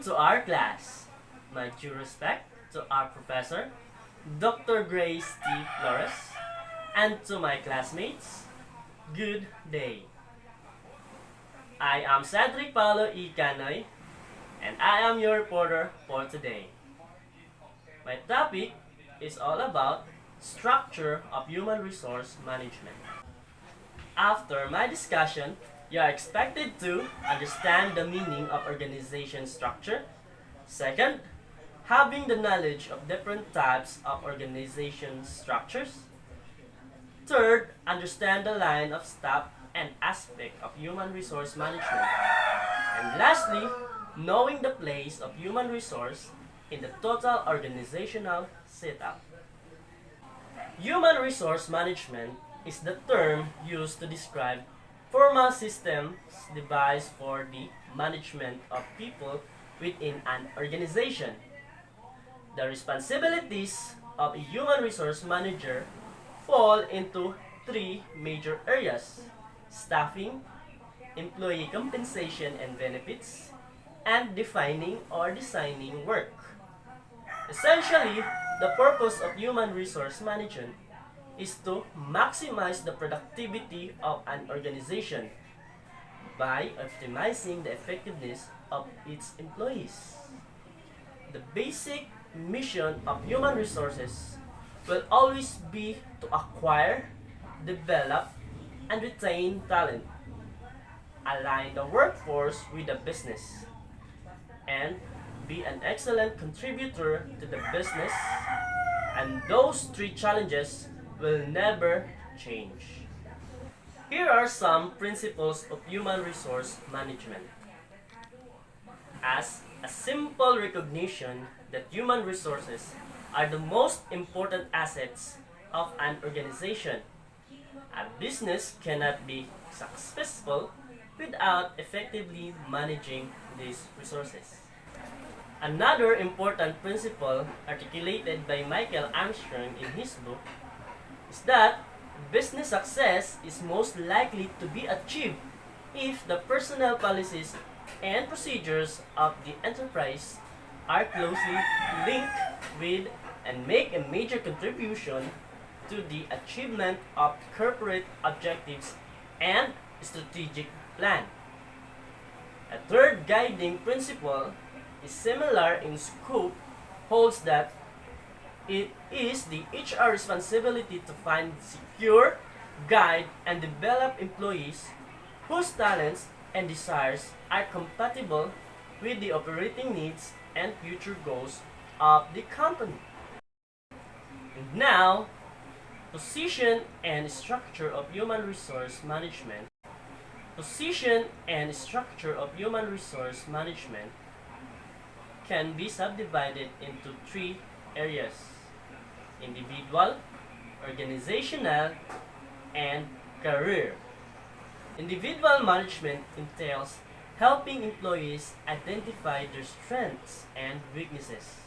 to our class. My due respect to our professor, Dr. Grace T. Flores, and to my classmates, good day. I am Cedric Paulo E. Canoy, and I am your reporter for today. My topic is all about structure of human resource management. After my discussion, you are expected to understand the meaning of organization structure. Second, having the knowledge of different types of organization structures. Third, understand the line of staff and aspect of human resource management. And lastly, knowing the place of human resource in the total organizational setup. Human resource management is the term used to describe formal systems devised for the management of people within an organization. The responsibilities of a human resource manager fall into three major areas: staffing, employee compensation and benefits, and defining or designing work. Essentially, the purpose of human resource management is to maximize the productivity of an organization by optimizing the effectiveness of its employees. The basic mission of human resources will always be to acquire, develop, and retain talent, align the workforce with the business, and be an excellent contributor to the business. And those three challenges will never change. Here are some principles of human resource management. As a simple recognition that human resources are the most important assets of an organization. A business cannot be successful without effectively managing these resources. Another important principle articulated by Michael Armstrong in his book is that business success is most likely to be achieved if the personnel policies and procedures of the enterprise are closely linked with and make a major contribution to the achievement of corporate objectives and strategic plan. A third guiding principle is similar in scope, holds that it is the HR responsibility to find, secure, guide, and develop employees whose talents and desires are compatible with the operating needs and future goals of the company. And now, position and structure of human resource management. Position and structure of human resource management can be subdivided into three areas: individual, organizational, and career. Individual management entails helping employees identify their strengths and weaknesses,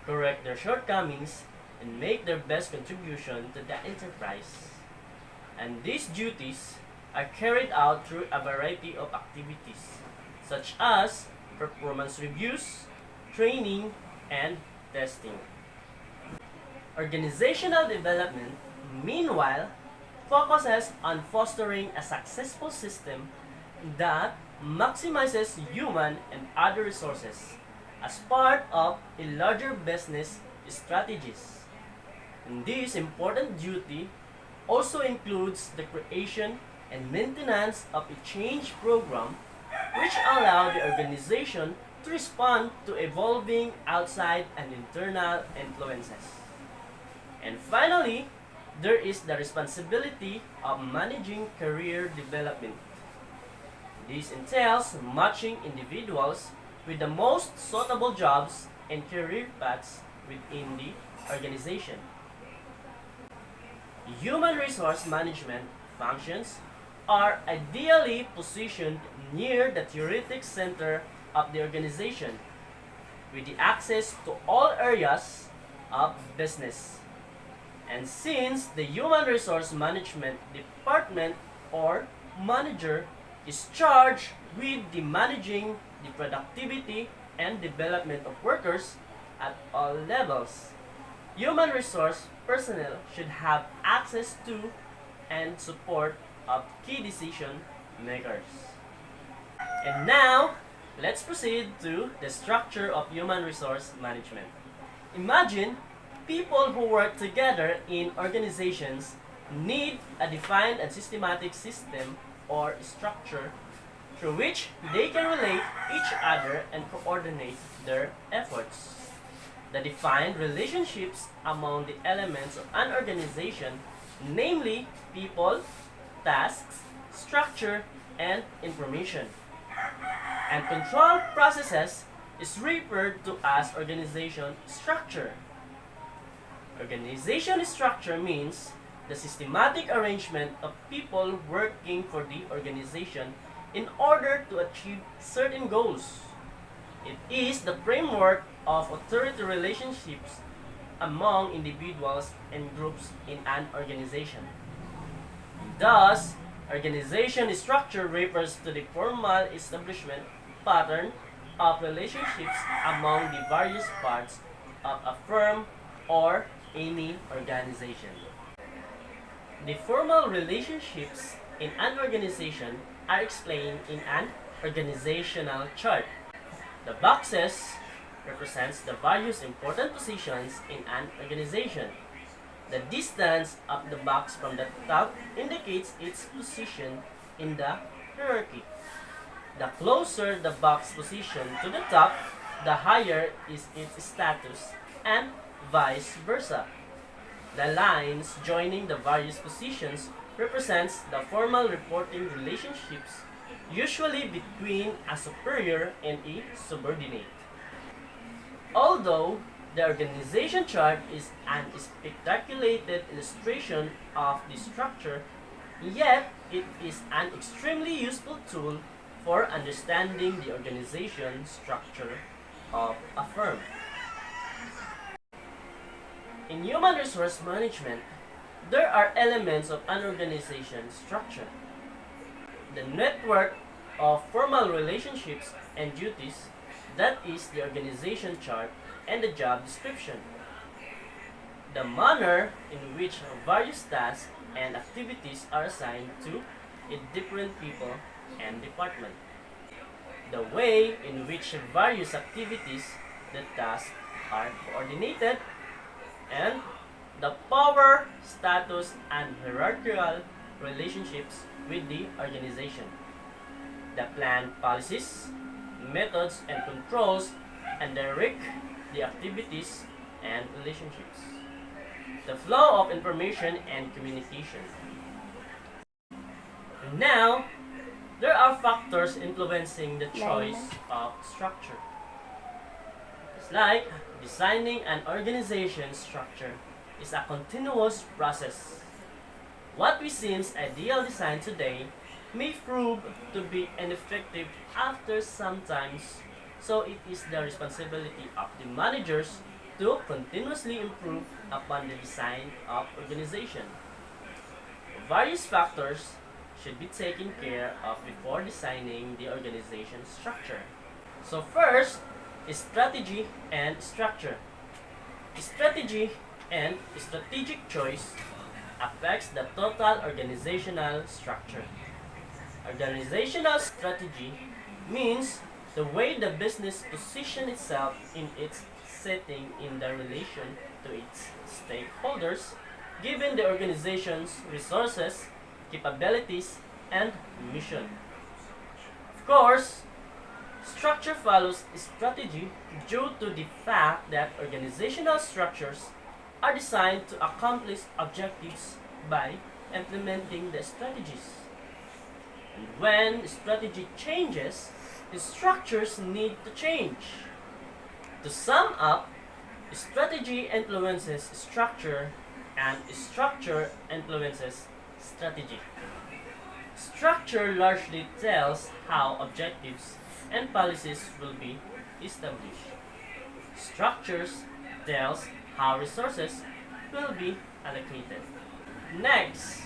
correct their shortcomings, and make their best contribution to the enterprise. And these duties are carried out through a variety of activities, such as performance reviews, training, and testing. Organizational development, meanwhile, focuses on fostering a successful system that maximizes human and other resources as part of a larger business strategies. And this important duty also includes the creation and maintenance of a change program which allow the organization to respond to evolving outside and internal influences. And finally, there is the responsibility of managing career development. This entails matching individuals with the most suitable jobs and career paths within the organization. Human resource management functions are ideally positioned near the theoretic center of the organization, with the access to all areas of business. And since the Human Resource Management Department or manager is charged with the managing the productivity and development of workers at all levels. Human resource personnel should have access to and support of key decision makers. And now, let's proceed to the structure of human resource management. Imagine people who work together in organizations need a defined and systematic system or structure through which they can relate each other and coordinate their efforts. The defined relationships among the elements of an organization, namely people, tasks, structure, and information. And control processes is referred to as organization structure. Organization structure means the systematic arrangement of people working for the organization in order to achieve certain goals. It is the framework of authority relationships among individuals and groups in an organization. Thus, organization structure refers to the formal establishment pattern of relationships among the various parts of a firm or any organization. The formal relationships in an organization are explained in an organizational chart. The boxes represents the various important positions in an organization. The distance of the box from the top indicates its position in the hierarchy. The closer the box position to the top, the higher is its status, and vice versa. The lines joining the various positions represents the formal reporting relationships, usually between a superior and a subordinate. Although the organization chart is an spectaculated illustration of the structure, yet it is an extremely useful tool for understanding the organization structure of a firm. In human resource management, there are elements of an organization structure. The network of formal relationships and duties, that is the organization chart and the job description. The manner in which various tasks and activities are assigned to different people and department. The way in which various activities, the tasks are coordinated, and the power, status, and hierarchical relationships with the organization. The plan policies, methods, and controls and direct the activities and relationships. The flow of information and communication. Now, there are factors influencing the choice of structure. It's like designing an organization structure is a continuous process. What we seems ideal design today may prove to be ineffective after some times, so it is the responsibility of the managers to continuously improve upon the design of organization. Various factors should be taken care of before designing the organization structure. So first is strategy and structure. Strategy and strategic choice affects the total organizational structure. Organizational strategy means the way the business positions itself in its setting in the relation to its stakeholders, given the organization's resources, capabilities, and mission. Of course, structure follows strategy due to the fact that organizational structures are designed to accomplish objectives by implementing the strategies. And when strategy changes, the structures need to change. To sum up, strategy influences structure and structure influences strategy. Structure largely tells how objectives and policies will be established. Structures tells how resources will be allocated. Next,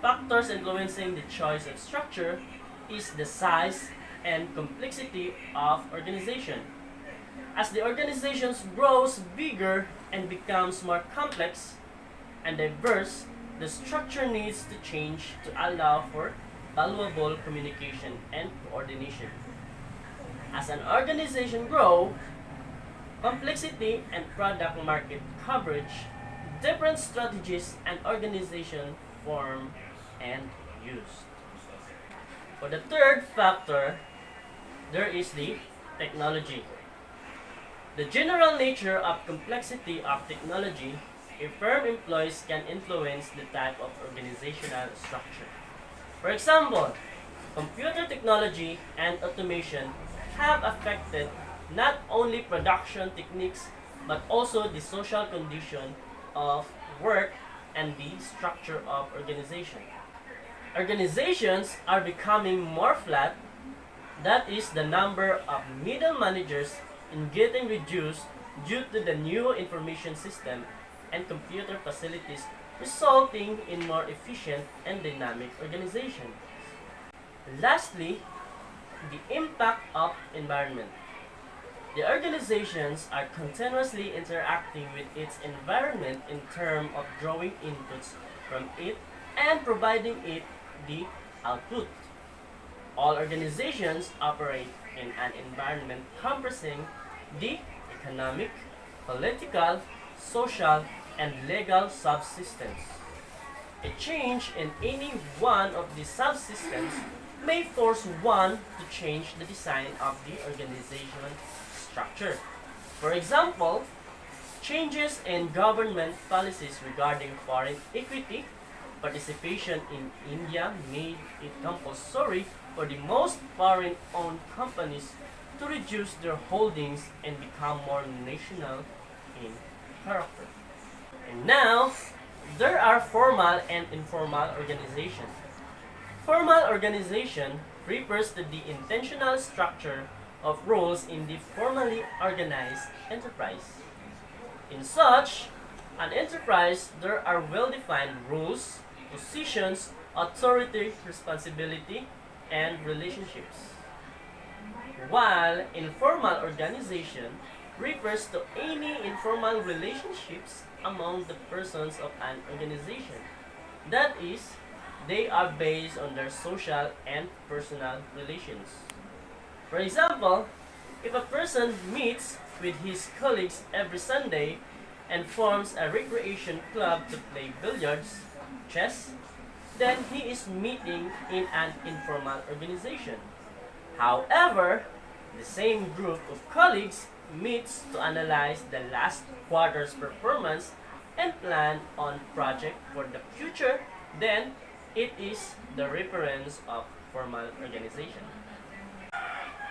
factors influencing the choice of structure is the size and complexity of organization. As the organization grows bigger and becomes more complex and diverse, the structure needs to change to allow for valuable communication and coordination. As an organization grows, complexity and product market coverage, different strategies and organization form and used. For the third factor, there is the technology. The general nature of complexity of technology a firm employs can influence the type of organizational structure. For example, computer technology and automation have affected not only production techniques but also the social condition of work and the structure of organization. Organizations are becoming more flat, that is, the number of middle managers is getting reduced due to the new information system and computer facilities, resulting in more efficient and dynamic organization. Lastly, the impact of environment. The organizations are continuously interacting with its environment in terms of drawing inputs from it and providing it the output. All organizations operate in an environment comprising the economic, political, social, and legal subsystems. A change in any one of these subsystems may force one to change the design of the organizational structure. For example, changes in government policies regarding foreign equity participation in India made it compulsory for the most foreign-owned companies to reduce their holdings and become more national in character. And now, there are formal and informal organization. Formal organization refers to the intentional structure of roles in the formally organized enterprise. In such an enterprise, there are well-defined rules, positions, authority, responsibility, and relationships. While informal organization refers to any informal relationships among the persons of an organization. That is, they are based on their social and personal relations. For example, if a person meets with his colleagues every Sunday and forms a recreation club to play billiards, chess, then he is meeting in an informal organization. However, the same group of colleagues meets to analyze the last quarter's performance and plan on project for the future, then it is the reference of formal organization.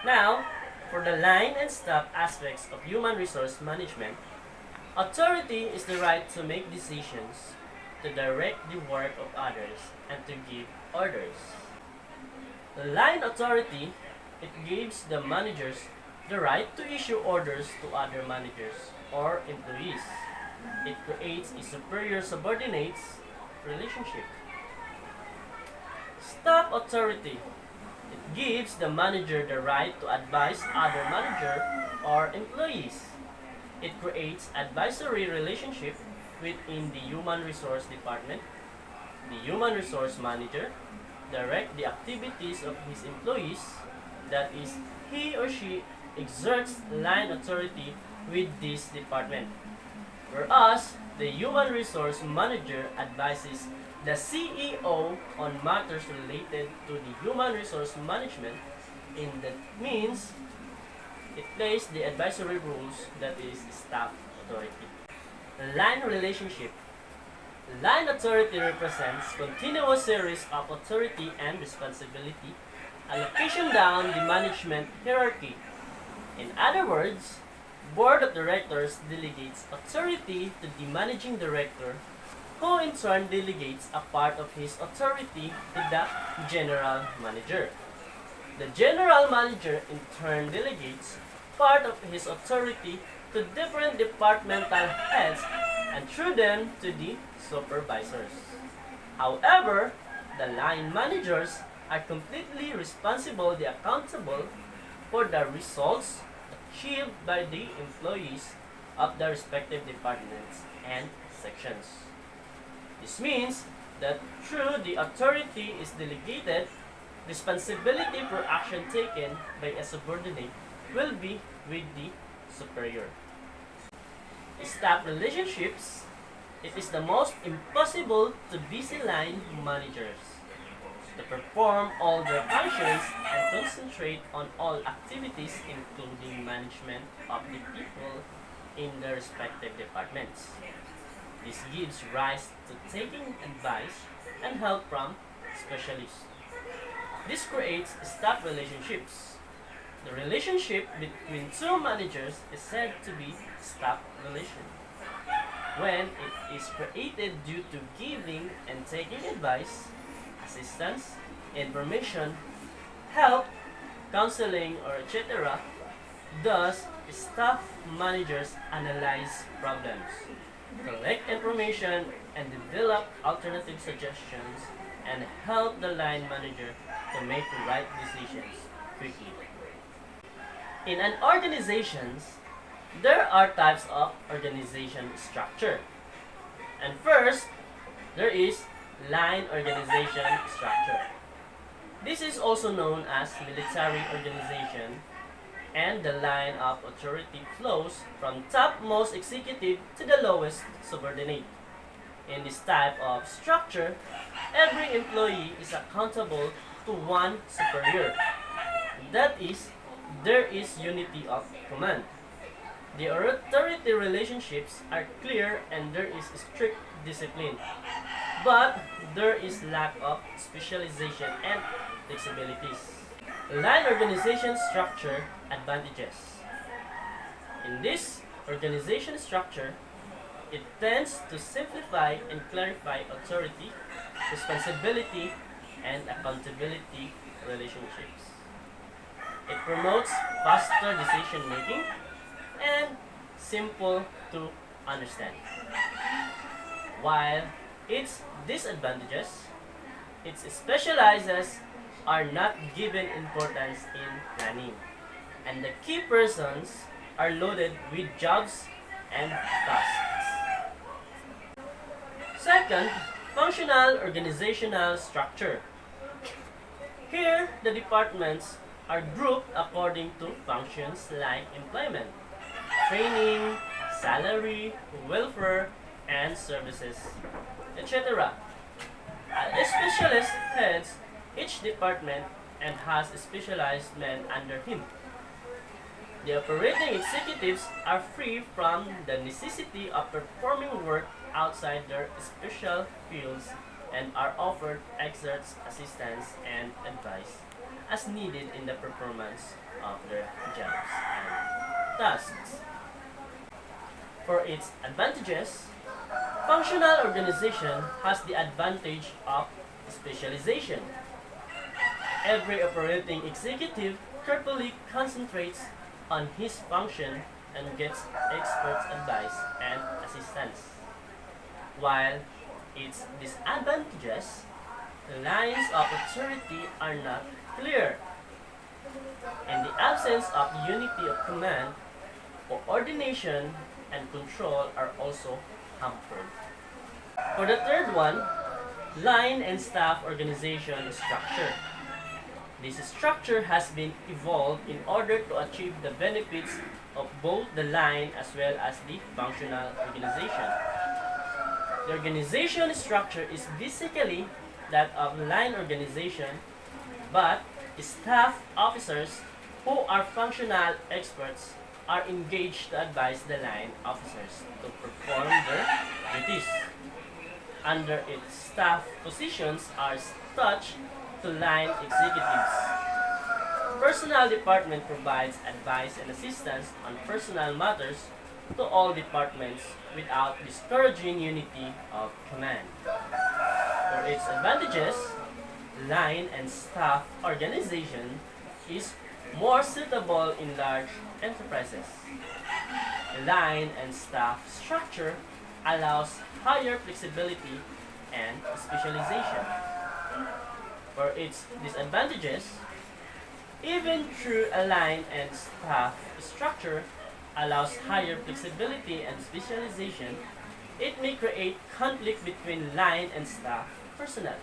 Now, for the line and staff aspects of human resource management, authority is the right to make decisions, to direct the work of others, and to give orders. The line authority, it gives the managers the right to issue orders to other managers or employees. It creates a superior subordinates relationship. Staff authority, it gives the manager the right to advise other manager or employees. It creates advisory relationship within the human resource department. The human resource manager direct the activities of his employees, that is, he or she exerts line authority with this department. Whereas the human resource manager advises the CEO on matters related to the human resource management, in that means it plays the advisory rules, that is staff authority. The line relationship. Line authority represents continuous series of authority and responsibility, allocation down the management hierarchy. In other words, Board of Directors delegates authority to the Managing Director, who in turn delegates a part of his authority to the General Manager. The General Manager in turn delegates part of his authority to different departmental heads and through them to the supervisors. However, the line managers are completely responsible, they accountable for the results achieved by the employees of the respective departments and sections. This means that through the authority is delegated, responsibility for action taken by a subordinate will be with the superior. Staff relationships, it is the most impossible to busy line managers to perform all their functions and concentrate on all activities including management of the people in their respective departments. This gives rise to taking advice and help from specialists. This creates staff relationships. The relationship between two managers is said to be staff relation. When it is created due to giving and taking advice, assistance, information, help, counseling, or etc., thus staff managers analyze problems, collect information, and develop alternative suggestions and help the line manager to make the right decisions quickly. In an organization, there are types of organization structure. And first, there is line organization structure. This is also known as military organization, and the line of authority flows from topmost executive to the lowest subordinate. In this type of structure, every employee is accountable to one superior. That is, there is unity of command. The authority relationships are clear and there is strict discipline. But there is lack of specialization and flexibilities. Line organization structure advantages. In this organization structure, it tends to simplify and clarify authority, responsibility, and accountability relationships. It promotes faster decision making and simple to understand. While its disadvantages, its specializes are not given importance in planning, and the key persons are loaded with jobs and tasks. Second, functional organizational structure. Here, the departments are grouped according to functions like employment, training, salary, welfare, and services, etc. A specialist heads each department and has specialized men under him. The operating executives are free from the necessity of performing work outside their special fields and are offered experts assistance and advice as needed in the performance of their jobs and tasks. For its advantages, functional organization has the advantage of specialization. Every operating executive carefully concentrates on his function and gets experts' advice and assistance. While its disadvantages, the lines of authority are not clear. In the absence of unity of command, coordination and control are also hampered. For the third one, line and staff organization structure. This structure has been evolved in order to achieve the benefits of both the line as well as the functional organization. The organization structure is basically that of line organization, but staff officers who are functional experts are engaged to advise the line officers to perform their duties. Under its staff positions are such to line executives. Personnel department provides advice and assistance on personnel matters to all departments without discouraging unity of command. For its advantages, line and staff organization is more suitable in large enterprises. The line and staff structure allows higher flexibility and specialization. For its disadvantages, even through a line and staff structure allows higher flexibility and specialization, it may create conflict between line and staff personnel.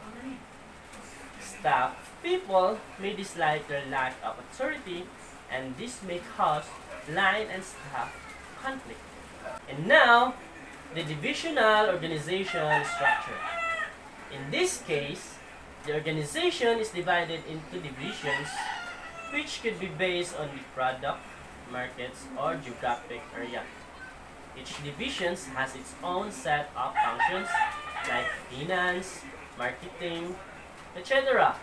Staff people may dislike their lack of authority, and this may cause line and staff conflict. And now, the divisional organization structure. In this case, the organization is divided into divisions which could be based on the product, markets, or geographic area. Each division has its own set of functions like finance, marketing, etc.,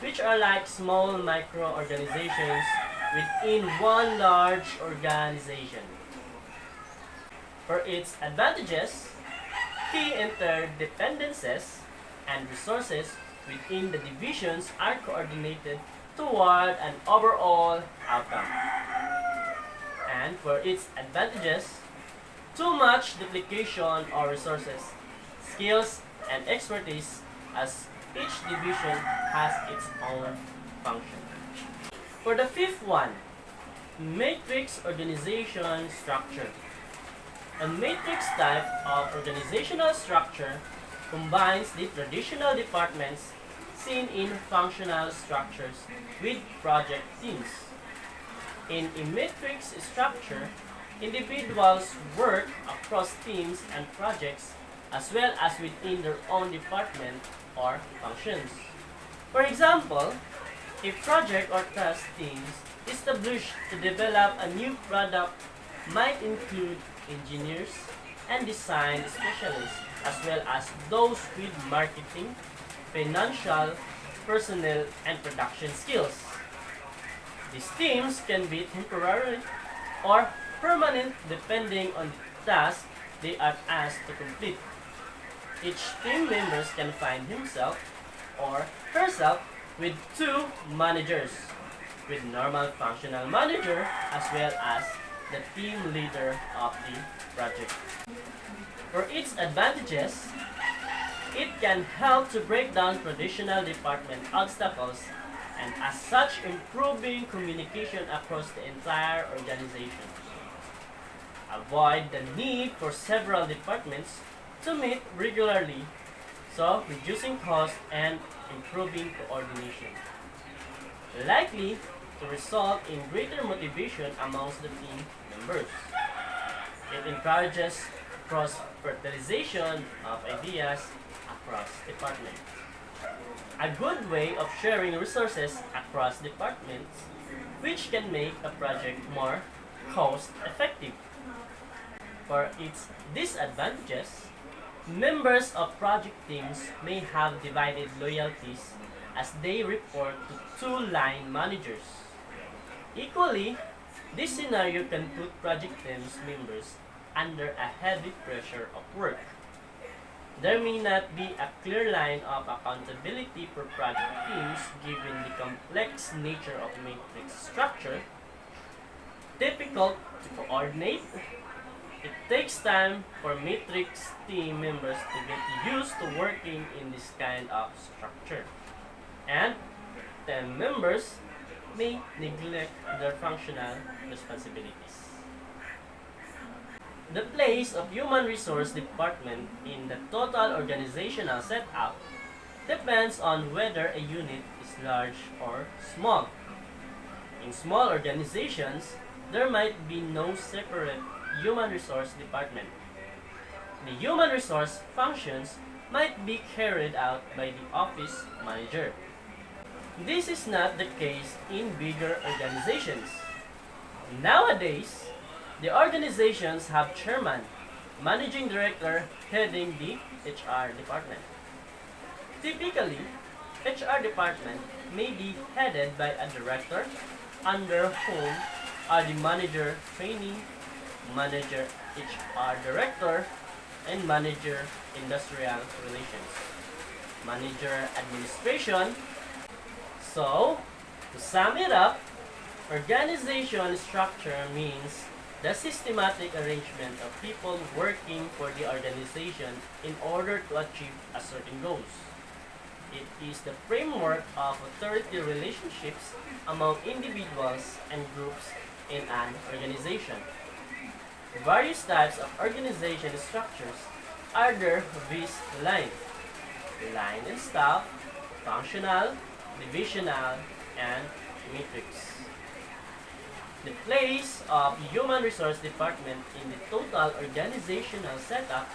which are like small micro-organizations within one large organization. For its advantages, key interdependencies and resources within the divisions are coordinated toward an overall outcome. And for its advantages, too much duplication of resources, skills, and expertise as each division has its own function. For the fifth one, matrix organization structure. A matrix type of organizational structure combines the traditional departments seen in functional structures with project teams. In a matrix structure, individuals work across teams and projects as well as within their own department or functions. For example, a project or task teams established to develop a new product might include engineers and design specialists as well as those with marketing, financial, personnel, and production skills. These teams can be temporary or permanent depending on the task they are asked to complete. Each team members can find himself or herself with two managers, with normal functional manager as well as the team leader of the project. For its advantages, it can help to break down traditional department obstacles and as such improving communication across the entire organization. Avoid the need for several departments to meet regularly, so reducing cost and improving coordination. Likely to result in greater motivation amongst the team members. It encourages cross-fertilization of ideas across departments. A good way of sharing resources across departments, which can make a project more cost-effective. For its disadvantages, members of project teams may have divided loyalties as they report to two line managers. Equally, this scenario can put project teams members under a heavy pressure of work. There may not be a clear line of accountability for project teams given the complex nature of matrix structure, difficult to coordinate. It takes time for matrix team members to get used to working in this kind of structure, and team members may neglect their functional responsibilities. The place of human resource department in the total organizational setup depends on whether a unit is large or small. In small organizations, there might be no separate human resource department. The human resource functions might be carried out by the office manager. This is not the case in bigger organizations. Nowadays, the organizations have chairman, managing director heading the HR department. Typically, HR department may be headed by a director under whom are the manager training, manager HR director, and manager industrial relations, manager administration. So, to sum it up, organization structure means the systematic arrangement of people working for the organization in order to achieve a certain goals. It is the framework of authority relationships among individuals and groups in an organization. Various types of organization structures are there this line. Line and staff, functional, divisional, and matrix. The place of human resource department in the total organizational setup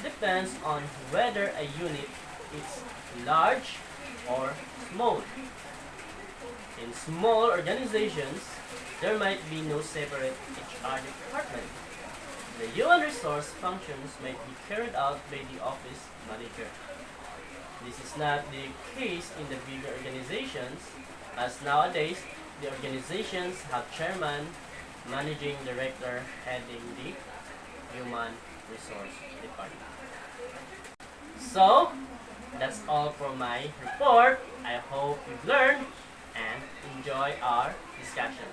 depends on whether a unit is large or small. In small organizations, there might be no separate HR department. The human resource functions might be carried out by the office manager. This is not the case in the bigger organizations, as nowadays the organizations have chairman, managing director heading the human resource department. So, that's all for my report. I hope you've learned and enjoy our discussion.